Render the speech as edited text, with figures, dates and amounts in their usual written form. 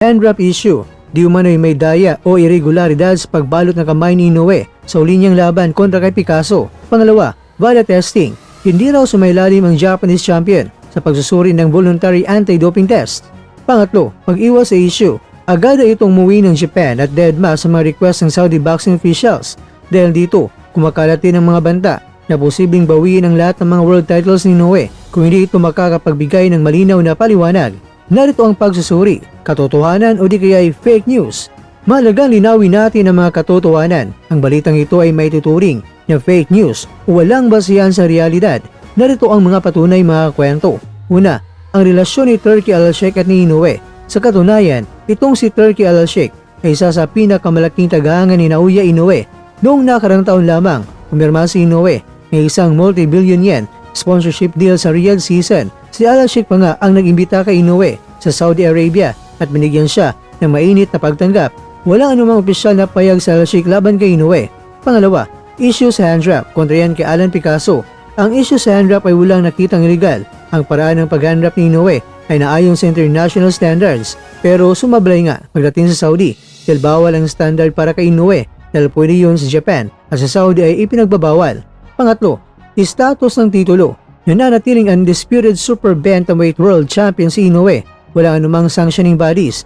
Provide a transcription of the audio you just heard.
Hand-wrap issue. Di umano'y may daya o irregularidad sa pagbalot ng kamay ni Inoue sa uli niyang laban kontra kay Picasso. Pangalawa, VADA testing. Hindi raw sumailalim ang Japanese champion sa pagsusuri ng voluntary anti-doping test. Pangatlo, pag-iwas sa issue. Agad ay itong umuwi ng Japan at deadma sa mga request ng Saudi boxing officials. Dahil dito, kumakalat din ang mga banta na posibleng bawiin ang lahat ng mga world titles ni Inoue kung hindi ito makakapagbigay ng malinaw na paliwanag. Narito ang pagsusuri, katotohanan o di kaya ay fake news. Mahalagang linawin natin ang mga katotohanan. Ang balitang ito ay may tuturing na fake news o walang basihan sa realidad. Narito ang mga patunay mga kwento. Una, ang relasyon ni Turki Al-Sheikh at ni Inoue. Sa katunayan, itong si Turki Al-Sheikh ay isa sa pinakamalaking tagahangan ni Naoya Inoue. Noong nakarang taon lamang, pumirma si Inoue ng isang multi-billion yen sponsorship deal sa Riyadh season. Si Al-Sheikh pa nga ang nag-imbita kay Inoue sa Saudi Arabia at binigyan siya ng mainit na pagtanggap. Walang anumang opisyal na payag sa Al-Sheikh laban kay Inoue. Pangalawa, issue sa hand-wrap kontra yan kay Alan Picasso. Ang issue sa hand-wrap ay walang nakitang illegal. Ang paraan ng pag-hand-wrap ni Inoue ay naayon sa international standards pero sumablay nga pagdating sa Saudi dahil bawal ang standard para kay Inoue dahil pwede yun sa Japan at sa Saudi ay ipinagbabawal. Pangatlo, status ng titulo. Nananatiling undisputed super bantamweight world champion si Inoue. Walang anumang sanctioning bodies